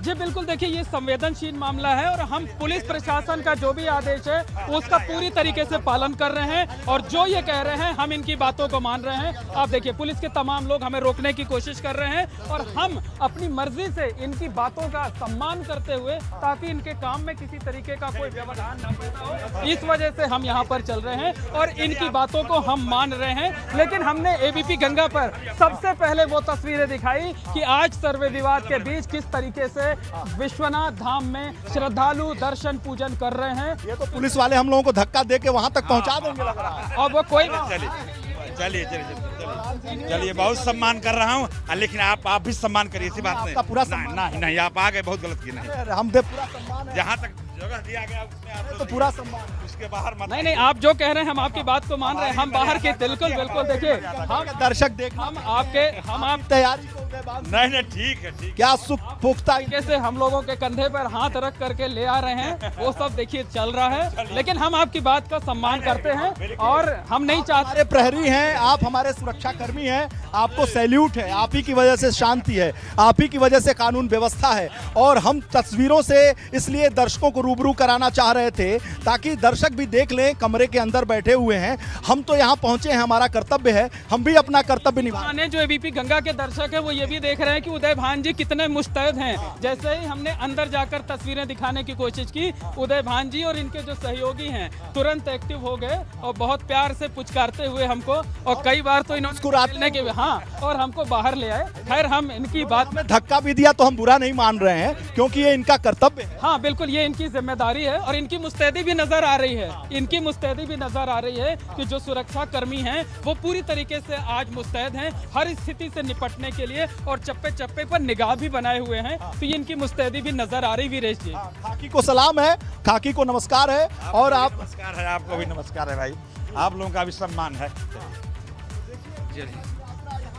जी बिल्कुल, देखिए ये संवेदनशील मामला है और हम पुलिस प्रशासन का जो भी आदेश है उसका पूरी तरीके से पालन कर रहे हैं और जो ये कह रहे हैं हम इनकी बातों को मान रहे हैं। आप देखिए पुलिस के तमाम लोग हमें रोकने की कोशिश कर रहे हैं और हम अपनी मर्जी से इनकी बातों का सम्मान करते हुए ताकि इनके काम में किसी तरीके का कोई व्यवधान न पैदा हो, इस वजह से हम यहाँ पर चल रहे हैं और इनकी बातों को हम मान रहे हैं। लेकिन हमने एबीपी गंगा पर सबसे पहले वो तस्वीरें दिखाई कि आज सर्वे विवाद के बीच किस तरीके से विश्वनाथ धाम में श्रद्धालु दर्शन पूजन कर रहे हैं। ये तो पुलिस वाले हम लोगों को धक्का दे के वहां तक पहुंचा देंगे लग रहा है। और वो कोई चलिए चलिए बहुत सम्मान कर रहा हूँ, लेकिन आप भी सम्मान करिए, इसी बात नहीं। आपका पूरा सम्मान नहीं, आप आ गए बहुत गलत किए। नहीं, हम दे पूरा सम्मान, जहाँ तक जगह दिया गया उसमें आप तो पूरा सम्मान, उसके बाहर मत। नहीं, आप जो कह रहे हैं हम आपकी बात को मान रहे हैं। हम बाहर के बिल्कुल देखिए हम दर्शक देख हम आप तैयारी को नहीं ठीक है, ठीक। क्या सुख पुख्ता तरीके से हम लोगों के कंधे पर हाथ रख करके ले आ रहे हैं, वो सब देखिए चल रहा है। लेकिन हम आपकी बात का सम्मान करते हैं और हम नहीं चाहते। हमारे प्रहरी हैं, आप हमारे सुरक्षा कर्मी हैं, आपको सैल्यूट है। आप ही की वजह से शांति है, आप ही की वजह से कानून व्यवस्था है। और हम तस्वीरों से इसलिए दर्शकों को रूबरू कराना चाह रहे थे ताकि दर्शक भी देख लें, कमरे के अंदर बैठे हुए हैं। हम तो यहाँ पहुंचे हैं, हमारा कर्तव्य है, हम भी अपना कर्तव्य निभा रहे हैं। जो एबीपी गंगा के दर्शक है वो ये भी देख रहे हैं कि उदय भान जी कितने मुस्तैद हैं। जैसे ही हमने अंदर जाकर तस्वीरें दिखाने की कोशिश की, उदय भान जी और इनके जो सहयोगी हैं तुरंत एक्टिव हो गए और बहुत प्यार से पुचकारते हुए हमको, और कई बार तो इन्होंने के और हमको बाहर ले आए। खैर हम इनकी बात में धक्का भी दिया तो हम बुरा नहीं मान रहे हैं, क्योंकि ये इनका कर्तव्य है। हाँ बिल्कुल, ये इनकी जिम्मेदारी है और इनकी मुस्तैदी भी नजर आ रही है। इनकी मुस्तैदी भी नजर आ रही है कि जो सुरक्षा कर्मी हैं वो पूरी तरीके से आज मुस्तैद हैं हर स्थिति से निपटने के लिए और चप्पे चप्पे पर निगाह भी बनाए हुए हैं। तो ये इनकी मुस्तैदी भी नजर आ रही। वीरेश जी, खाकी को सलाम है, खाकी को नमस्कार है और आप नमस्कार है, आपको भी नमस्कार है भाई, आप लोगों का भी सम्मान है।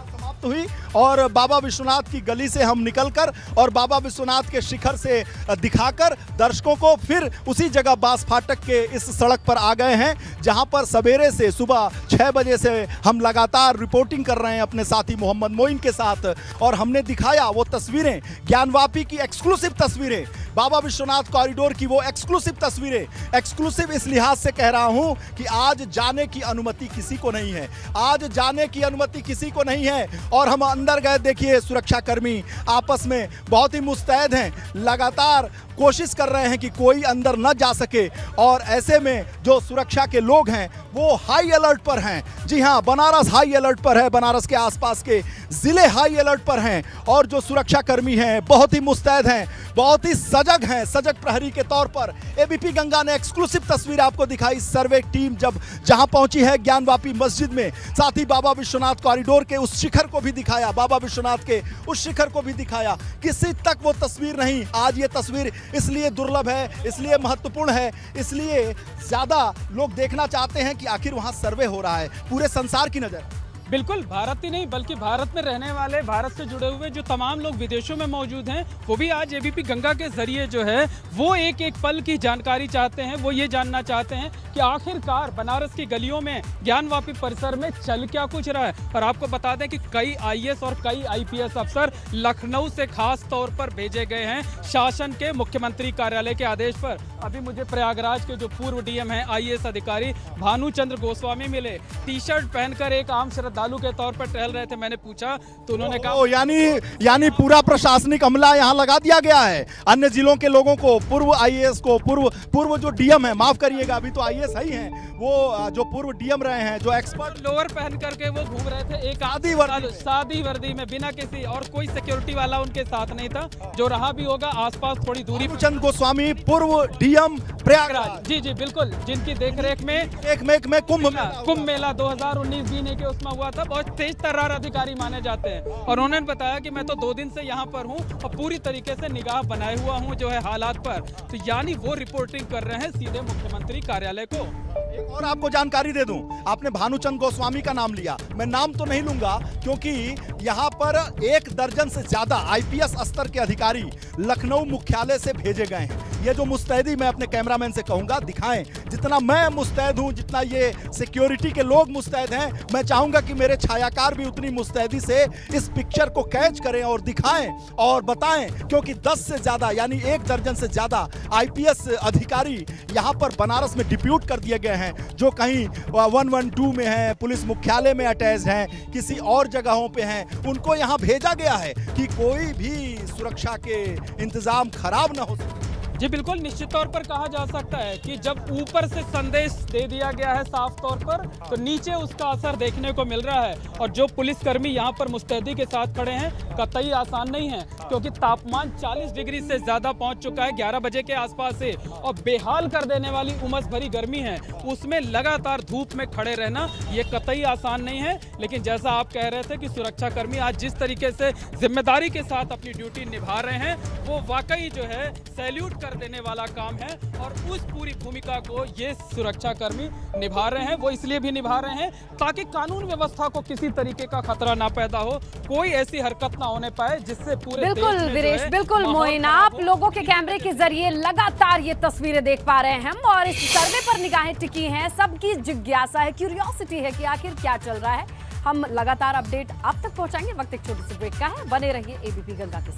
समाप्त हुई और बाबा विश्वनाथ की गली से हम निकलकर और बाबा विश्वनाथ के शिखर से दिखाकर दर्शकों को फिर उसी जगह बास फाटक के इस सड़क पर आ गए हैं, जहां पर सवेरे से सुबह 6 बजे से हम लगातार रिपोर्टिंग कर रहे हैं अपने साथी मोहम्मद मोइन के साथ। और हमने दिखाया वो तस्वीरें, ज्ञानवापी की एक्सक्लूसिव तस्वीरें, बाबा विश्वनाथ कॉरिडोर की वो एक्सक्लूसिव तस्वीरें। एक्सक्लूसिव इस लिहाज से कह रहा हूं कि आज जाने की अनुमति किसी को नहीं है, आज जाने की अनुमति किसी को नहीं है। और हम अंदर गए, देखिए सुरक्षा कर्मी आपस में बहुत ही मुस्तैद हैं, लगातार कोशिश कर रहे हैं कि कोई अंदर न जा सके। और ऐसे में जो सुरक्षा के लोग हैं वो हाई अलर्ट पर हैं। जी हाँ, बनारस हाई अलर्ट पर है, बनारस के आसपास के जिले हाई अलर्ट पर हैं। और जो सुरक्षा कर्मी हैं बहुत ही मुस्तैद हैं, बहुत ही सजग हैं, सजग प्रहरी के तौर पर। एबीपी गंगा ने एक्सक्लूसिव तस्वीर आपको दिखाई। सर्वे टीम जहां पहुंची है ज्ञानवापी मस्जिद में, साथ ही बाबा विश्वनाथ कॉरिडोर के उस शिखर को भी दिखाया, बाबा विश्वनाथ के उस शिखर को भी दिखाया। किसी तक वो तस्वीर नहीं। आज ये तस्वीर इसलिए दुर्लभ है, इसलिए महत्वपूर्ण है, इसलिए ज्यादा लोग देखना चाहते हैं कि आखिर वहां सर्वे हो रहा है। पूरे संसार की नजर बिल्कुल, भारत ही नहीं बल्कि भारत में रहने वाले, भारत से जुड़े हुए जो तमाम लोग विदेशों में मौजूद हैं वो भी आज एबीपी गंगा के जरिए जो है वो एक एक पल की जानकारी चाहते हैं। वो ये जानना चाहते हैं कि आखिरकार बनारस की गलियों में ज्ञानवापी परिसर में चल क्या कुछ रहा है। और आपको बता दें कि कई आईएएस और कई आईपीएस अफसर लखनऊ से खास तौर पर भेजे गए हैं शासन के मुख्यमंत्री कार्यालय के आदेश पर। अभी मुझे प्रयागराज के जो पूर्व डीएम हैं आईएएस अधिकारी भानुचंद्र गोस्वामी मिले, टी शर्ट पहनकर एक आम श्रद्धालु के तौर पर टहल रहे थे। मैंने पूछा तो उन्होंने कहा यानी पूरा प्रशासनिक अमला यहाँ लगा दिया गया है। अन्य जिलों के लोगों को, पूर्व आईएएस को, पूर्व जो डीएम है, माफ करिएगा अभी तो आईएएस ही हैं, वो जो पूर्व डीएम रहे हैं, जो एक्सपर्ट लोअर पहन करके वो घूम रहे थे एक सादी वर्दी में, बिना किसी और कोई सिक्योरिटी वाला उनके साथ नहीं था। जो रहा भी होगा आसपास थोड़ी दूरी। भानुचंद्र गोस्वामी पूर्व डीएम प्रयागराज, जी बिल्कुल, जिनकी देखरेख में एक कुंभ मेला 2019 बीने के उसमें हुआ था, बहुत तेज तर्रार अधिकारी माने जाते हैं। और उन्होंने बताया कि मैं तो 2 दिन से यहाँ पर हूँ और पूरी तरीके से निगाह बनाए हुआ हूँ जो है हालात पर। तो यानी वो रिपोर्टिंग कर रहे हैं सीधे मुख्यमंत्री कार्यालय को। एक और आपको जानकारी दे दूं, आपने भानुचंद्र गोस्वामी का नाम लिया, मैं नाम तो नहीं लूंगा क्योंकि यहाँ पर 1 दर्जन से ज्यादा आईपीएस स्तर के अधिकारी लखनऊ मुख्यालय से भेजे गए हैं। ये जो मुस्तैदी, मैं अपने कैमरामैन से कहूंगा दिखाएं, जितना मैं मुस्तैद हूं, जितना ये सिक्योरिटी के लोग मुस्तैद हैं, मैं चाहूंगा कि मेरे छायाकार भी उतनी मुस्तैदी से इस पिक्चर को कैच करें और दिखाएं और बताएं, क्योंकि 10 से ज्यादा यानी 1 दर्जन से ज्यादा आईपीएस अधिकारी यहाँ पर बनारस में डिप्यूट कर दिए गए हैं, जो कहीं 112 में हैं, पुलिस मुख्यालय में अटैच हैं, किसी और जगहों पे हैं। उनको यहाँ भेजा गया है कि कोई भी सुरक्षा के इंतजाम खराब ना हो सके। जी बिल्कुल, निश्चित तौर पर कहा जा सकता है कि जब ऊपर से संदेश दे दिया गया है साफ तौर पर, तो नीचे उसका असर देखने को मिल रहा है। और जो पुलिसकर्मी यहाँ पर मुस्तैदी के साथ खड़े हैं, कतई आसान नहीं है, क्योंकि तापमान 40 डिग्री से ज्यादा पहुंच चुका है 11 बजे के आसपास से, और बेहाल कर देने वाली उमस भरी गर्मी है, उसमें लगातार धूप में खड़े रहना ये कतई आसान नहीं है। लेकिन जैसा आप कह रहे थे कि सुरक्षाकर्मी आज जिस तरीके से जिम्मेदारी के साथ अपनी ड्यूटी निभा रहे हैं, वो वाकई जो है सैल्यूट देने वाला काम है। और उस पूरी भूमिका को ये सुरक्षाकर्मी निभा रहे हैं। वो इसलिए भी निभा रहे हैं ताकि कानून व्यवस्था को किसी तरीके का खतरा ना पैदा हो, कोई ऐसी हरकत ना होने पाए जिससे पूरे बिल्कुल देश में वीरेश, बिल्कुल मोइन, आप लोगों के कैमरे के जरिए लगातार ये तस्वीरें देख पा रहे हैं हम, और इस सर्वे पर निगाहें टिकी हैं। सबकी जिज्ञासा है, क्यूरियोसिटी है कि आखिर क्या चल रहा है। हम लगातार अपडेट आप तक पहुंचाएंगे। वक्त एक छोटे से ब्रेक का है, बने रहिए एबीपी गंगा के साथ।